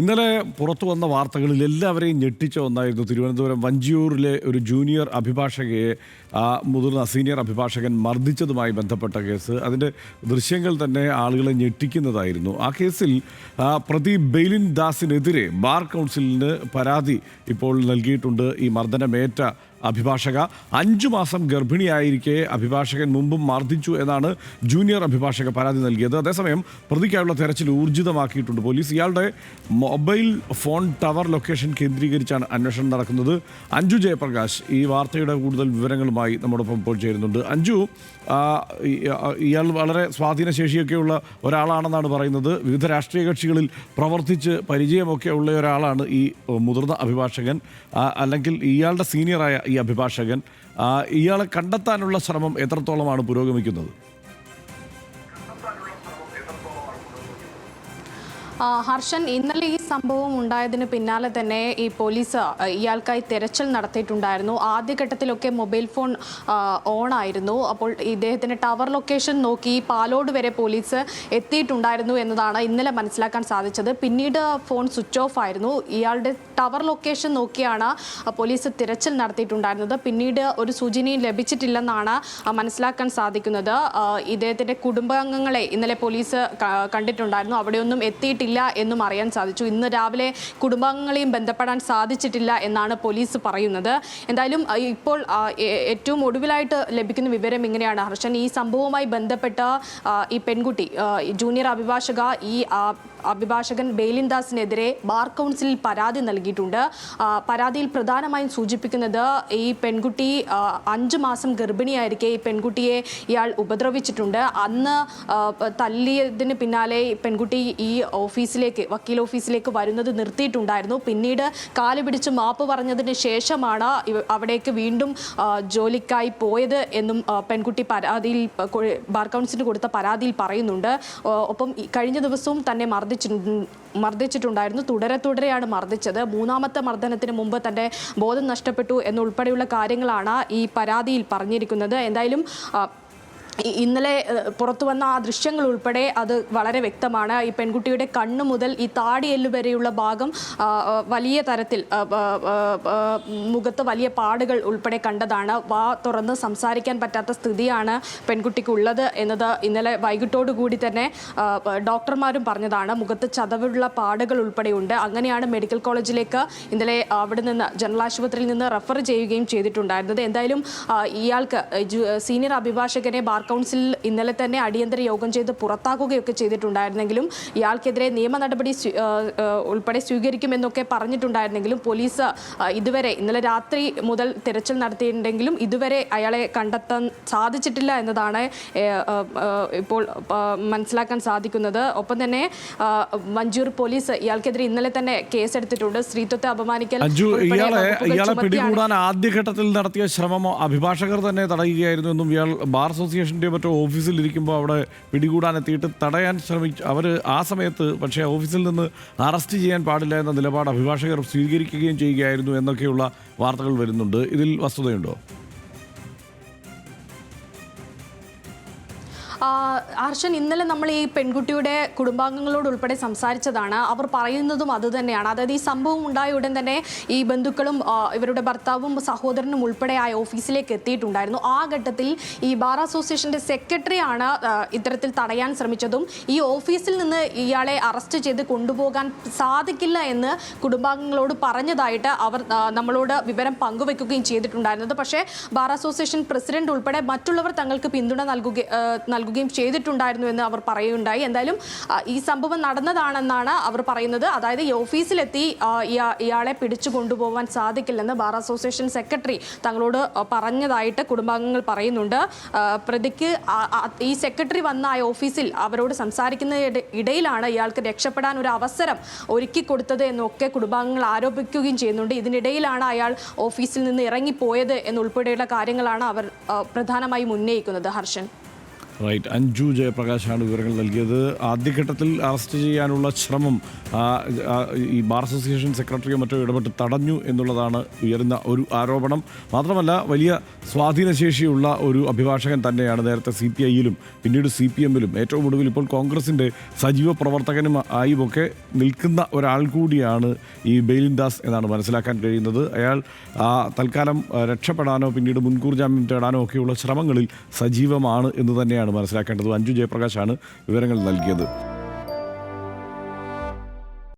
ഇന്നലെ പുറത്തു വന്ന വാർത്തകളിൽ എല്ലാവരെയും ഞെട്ടിച്ച ഒന്നായിരുന്നു തിരുവനന്തപുരം വഞ്ചിയൂരിലെ ഒരു ജൂനിയർ അഭിഭാഷകയെ മുതിർന്ന സീനിയർ അഭിഭാഷകൻ മർദ്ദിച്ചതുമായി ബന്ധപ്പെട്ട കേസ്. അതിൻ്റെ ദൃശ്യങ്ങൾ തന്നെ ആളുകളെ ഞെട്ടിക്കുന്നതായിരുന്നു. ആ കേസിൽ പ്രതി ബെയ്ലിൻ ദാസിനെതിരെ ബാർ കൗൺസിലിന് പരാതി ഇപ്പോൾ നൽകിയിട്ടുണ്ട്. ഈ മർദ്ദനമേറ്റ അഭിഭാഷക 5 മാസം ഗർഭിണിയായിരിക്കെ അഭിഭാഷകൻ മുമ്പും മർദ്ദിച്ചു എന്നാണ് ജൂനിയർ അഭിഭാഷക പരാതി നൽകിയത്. അതേസമയം പ്രതിക്കായുള്ള തെരച്ചിൽ ഊർജിതമാക്കിയിട്ടുണ്ട് പോലീസ്. ഇയാളുടെ മൊബൈൽ ഫോൺ ടവർ ലൊക്കേഷൻ കേന്ദ്രീകരിച്ചാണ് അന്വേഷണം നടക്കുന്നത്. അഞ്ജു ജയപ്രകാശ് ഈ വാർത്തയുടെ കൂടുതൽ വിവരങ്ങളുമായി നമ്മോടൊപ്പം ഇപ്പോൾ ചേരുന്നുണ്ട്. അഞ്ജു, ഇയാൾ വളരെ സ്വാധീനശേഷിയൊക്കെയുള്ള ഒരാളാണെന്നാണ് പറയുന്നത്. വിവിധ രാഷ്ട്രീയ കക്ഷികളിൽ പ്രവർത്തിച്ച് പരിചയമൊക്കെ ഉള്ള ഒരാളാണ് ഈ മുതിർന്ന അഭിഭാഷകൻ, അല്ലെങ്കിൽ ഇയാളുടെ സീനിയറായ ഈ അഭിഭാഷകൻ. ഇയാളെ കണ്ടെത്താനുള്ള ശ്രമം എത്രത്തോളമാണ് പുരോഗമിക്കുന്നത്? ഹർഷൻ, ഇന്നലെ ഈ സംഭവം ഉണ്ടായതിന് പിന്നാലെ തന്നെ ഈ പോലീസ് ഇയാൾക്കായി തെരച്ചിൽ നടത്തിയിട്ടുണ്ടായിരുന്നു. ആദ്യഘട്ടത്തിലൊക്കെ മൊബൈൽ ഫോൺ ഓൺ ആയിരുന്നു. അപ്പോൾ ഇദ്ദേഹത്തിൻ്റെ ടവർ ലൊക്കേഷൻ നോക്കി പാലോട് വരെ പോലീസ് എത്തിയിട്ടുണ്ടായിരുന്നു എന്നതാണ് ഇന്നലെ മനസ്സിലാക്കാൻ സാധിച്ചത്. പിന്നീട് ഫോൺ സ്വിച്ച് ഓഫ് ആയിരുന്നു. ഇയാളുടെ ടവർ ലൊക്കേഷൻ നോക്കിയാണ് പോലീസ് തിരച്ചിൽ നടത്തിയിട്ടുണ്ടായിരുന്നത്. പിന്നീട് ഒരു സൂചനയും ലഭിച്ചിട്ടില്ലെന്നാണ് മനസ്സിലാക്കാൻ സാധിക്കുന്നത്. ഇദ്ദേഹത്തിൻ്റെ കുടുംബാംഗങ്ങളെ ഇന്നലെ പോലീസ് കണ്ടിട്ടുണ്ടായിരുന്നു. അവിടെയൊന്നും എത്തിയിട്ടില്ല എന്നും അറിയാൻ സാധിച്ചു. ഇന്ന് രാവിലെ കുടുംബാംഗങ്ങളെയും ബന്ധപ്പെടാൻ സാധിച്ചിട്ടില്ല എന്നാണ് പോലീസ് പറയുന്നത്. എന്തായാലും ഇപ്പോൾ ഏറ്റവും ഒടുവിലായിട്ട് ലഭിക്കുന്ന വിവരം ഇങ്ങനെയാണ് ഹർഷൻ. ഈ സംഭവവുമായി ബന്ധപ്പെട്ട ഈ പെൺകുട്ടി ജൂനിയർ അഭിഭാഷക അഭിഭാഷകൻ ബെയ്ലിൻ ദാസിനെതിരെ ബാർ കൗൺസിലിൽ പരാതി നൽകിയിട്ടുണ്ട്. പരാതിയിൽ പ്രധാനമായും സൂചിപ്പിക്കുന്നത് ഈ പെൺകുട്ടി 5 മാസം ഗർഭിണിയായിരിക്കെ ഈ പെൺകുട്ടിയെ ഇയാൾ ഉപദ്രവിച്ചിട്ടുണ്ട്. അന്ന് തല്ലിയതിന് പിന്നാലെ പെൺകുട്ടി ഈ വക്കീൽ ഓഫീസിലേക്ക് വരുന്നത് നിർത്തിയിട്ടുണ്ടായിരുന്നു. പിന്നീട് കാല് പിടിച്ച് മാപ്പ് പറഞ്ഞതിന് ശേഷമാണ് അവിടേക്ക് വീണ്ടും ജോലിക്കായി പോയത് എന്നും പെൺകുട്ടി പരാതിയിൽ ബാർ കൗൺസിലിന് കൊടുത്ത പരാതിയിൽ പറയുന്നുണ്ട്. ഒപ്പം കഴിഞ്ഞ ദിവസവും തന്നെ മർദ്ദിച്ചിട്ടുണ്ടായിരുന്നു. തുടരെയാണ് മർദ്ദിച്ചത്. 3ാമത്തെ മർദ്ദനത്തിന് മുമ്പ് തൻ്റെ ബോധം നഷ്ടപ്പെട്ടു എന്നുൾപ്പെടെയുള്ള കാര്യങ്ങളാണ് ഈ പരാതിയിൽ പറഞ്ഞിരിക്കുന്നത്. എന്തായാലും ഇന്നലെ പുറത്തു വന്ന ആ ദൃശ്യങ്ങൾ ഉൾപ്പെടെ അത് വളരെ വ്യക്തമാണ്. ഈ പെൺകുട്ടിയുടെ കണ്ണു മുതൽ ഈ താടിയെല്ല് വരെയുള്ള ഭാഗം വലിയ തരത്തിൽ മുഖത്ത് വലിയ പാടുകൾ ഉൾപ്പെടെ കണ്ടതാണ്. വാ തുറന്ന് സംസാരിക്കാൻ പറ്റാത്ത സ്ഥിതിയാണ് പെൺകുട്ടിക്കുള്ളത് എന്നത് ഇന്നലെ വൈകിട്ടോടുകൂടി തന്നെ ഡോക്ടർമാരും പറഞ്ഞതാണ്. മുഖത്ത് ചതവുള്ള പാടുകൾ ഉൾപ്പെടെയുണ്ട്. അങ്ങനെയാണ് മെഡിക്കൽ കോളേജിലേക്ക് ഇന്നലെ അവിടെ നിന്ന് ജനറൽ ആശുപത്രിയിൽ നിന്ന് റെഫർ ചെയ്യുകയും ചെയ്തിട്ടുണ്ടായിരുന്നത്. എന്തായാലും ഇയാൾക്ക് സീനിയർ അഭിഭാഷകനെ ബാർ കൗൺസിലിൽ ഇന്നലെ തന്നെ അടിയന്തര യോഗം ചെയ്ത് പുറത്താക്കുകയൊക്കെ ചെയ്തിട്ടുണ്ടായിരുന്നെങ്കിലും ഇയാൾക്കെതിരെ നിയമ നടപടി ഉൾപ്പെടെ സ്വീകരിക്കുമെന്നൊക്കെ പറഞ്ഞിട്ടുണ്ടായിരുന്നെങ്കിലും പോലീസ് ഇതുവരെ ഇന്നലെ രാത്രി മുതൽ തിരച്ചിൽ നടത്തിയിട്ടുണ്ടെങ്കിലും ഇതുവരെ അയാളെ കണ്ടെത്താൻ സാധിച്ചിട്ടില്ല എന്നതാണ് ഇപ്പോൾ മനസ്സിലാക്കാൻ സാധിക്കുന്നത്. ഒപ്പം തന്നെ വഞ്ചിയൂർ പോലീസ് ഇയാൾക്കെതിരെ ഇന്നലെ തന്നെ കേസെടുത്തിട്ടുണ്ട്. സ്ത്രീത്വത്തെ അപമാനിക്കൽ. ഇയാളെ പിടികൂടാൻ ആദ്യഘട്ടത്തിൽ നടത്തിയ ശ്രമമോ അഭിഭാഷകർ തന്നെ തടയുകയായിരുന്നു എന്നും ഇയാൾ ബാർ അസോസിയേഷൻ മറ്റോ ഓഫീസിൽ ഇരിക്കുമ്പോൾ അവിടെ പിടികൂടാനെത്തിയിട്ട് തടയാൻ ശ്രമിച്ചു അവർ ആ സമയത്ത്. പക്ഷേ ഓഫീസിൽ നിന്ന് അറസ്റ്റ് ചെയ്യാൻ പാടില്ല എന്ന നിലപാട് അഭിഭാഷകർ സ്വീകരിക്കുകയും ചെയ്യുകയായിരുന്നു എന്നൊക്കെയുള്ള വാർത്തകൾ വരുന്നുണ്ട്. ഇതിൽ വസ്തുതയുണ്ടോ? ഹർഷൻ, ഇന്നലെ നമ്മൾ ഈ പെൺകുട്ടിയുടെ കുടുംബാംഗങ്ങളോട് ഉൾപ്പെടെ സംസാരിച്ചതാണ്. അവർ പറയുന്നതും അതുതന്നെയാണ്. അതായത് ഈ സംഭവം ഉണ്ടായ ഉടൻ തന്നെ ഈ ബന്ധുക്കളും ഇവരുടെ ഭർത്താവും സഹോദരനും ഉൾപ്പെടെ ആ ഓഫീസിലേക്ക് എത്തിയിട്ടുണ്ടായിരുന്നു. ആ ഘട്ടത്തിൽ ഈ ബാർ അസോസിയേഷൻ്റെ സെക്രട്ടറിയാണ് ഇത്തരത്തിൽ തടയാൻ ശ്രമിച്ചതും ഈ ഓഫീസിൽ നിന്ന് ഇയാളെ അറസ്റ്റ് ചെയ്ത് കൊണ്ടുപോകാൻ സാധിക്കില്ല എന്ന് കുടുംബാംഗങ്ങളോട് പറഞ്ഞതായിട്ട് അവർ നമ്മളോട് വിവരം പങ്കുവെക്കുകയും ചെയ്തിട്ടുണ്ടായിരുന്നത്. പക്ഷേ ബാർ അസോസിയേഷൻ പ്രസിഡന്റ് ഉൾപ്പെടെ മറ്റുള്ളവർ തങ്ങൾക്ക് പിന്തുണ നൽകുകയും ചെയ്തിട്ടുണ്ടായിരുന്നു എന്ന് അവർ പറയുകയുണ്ടായി. എന്തായാലും ഈ സംഭവം നടന്നതാണെന്നാണ് അവർ പറയുന്നത്. അതായത് ഈ ഓഫീസിലെത്തി ഇയാളെ പിടിച്ചു കൊണ്ടുപോകാൻ സാധിക്കില്ലെന്ന് ബാർ അസോസിയേഷൻ സെക്രട്ടറി തങ്ങളോട് പറഞ്ഞതായിട്ട് കുടുംബാംഗങ്ങൾ പറയുന്നുണ്ട്. പ്രതിക്ക് ഈ സെക്രട്ടറി വന്ന ആ ഓഫീസിൽ അവരോട് സംസാരിക്കുന്ന ഇടയിലാണ് ഇയാൾക്ക് രക്ഷപ്പെടാൻ ഒരു അവസരം ഒരുക്കി കൊടുത്തത് എന്നൊക്കെ കുടുംബാംഗങ്ങൾ ആരോപിക്കുകയും ചെയ്യുന്നുണ്ട്. ഇതിനിടയിലാണ് അയാൾ ഓഫീസിൽ നിന്ന് ഇറങ്ങിപ്പോയത് എന്നുൾപ്പെടെയുള്ള കാര്യങ്ങളാണ് അവർ പ്രധാനമായും ഉന്നയിക്കുന്നത്. ഹർഷൻ. റൈറ്റ്, അഞ്ജു ജയപ്രകാശാണ് വിവരങ്ങൾ നൽകിയത്. ആദ്യഘട്ടത്തിൽ അറസ്റ്റ് ചെയ്യാനുള്ള ശ്രമം ഈ ബാർ അസോസിയേഷൻ സെക്രട്ടറിയോ മറ്റോ ഇടപെട്ട് തടഞ്ഞു എന്നുള്ളതാണ് ഉയരുന്ന ഒരു ആരോപണം. മാത്രമല്ല വലിയ സ്വാധീനശേഷിയുള്ള ഒരു അഭിഭാഷകൻ തന്നെയാണ്. നേരത്തെ CPIയിലും പിന്നീട് CPMലും ഏറ്റവും ഒടുവിൽ ഇപ്പോൾ കോൺഗ്രസിൻ്റെ സജീവ പ്രവർത്തകനും ആയുമൊക്കെ നിൽക്കുന്ന ഒരാൾ കൂടിയാണ് ഈ ബെയിലിൻ ദാസ് എന്നാണ് മനസ്സിലാക്കാൻ കഴിയുന്നത്. അയാൾ തൽക്കാലം രക്ഷപ്പെടാനോ പിന്നീട് മുൻകൂർ ജാമ്യം തേടാനോ ഒക്കെയുള്ള ശ്രമങ്ങളിൽ സജീവമാണ് എന്ന് തന്നെയാണ് മനസ്സിലാക്കേണ്ടത്. അഞ്ജു ജയപ്രകാശാണ് വിവരങ്ങൾ നൽകിയത്.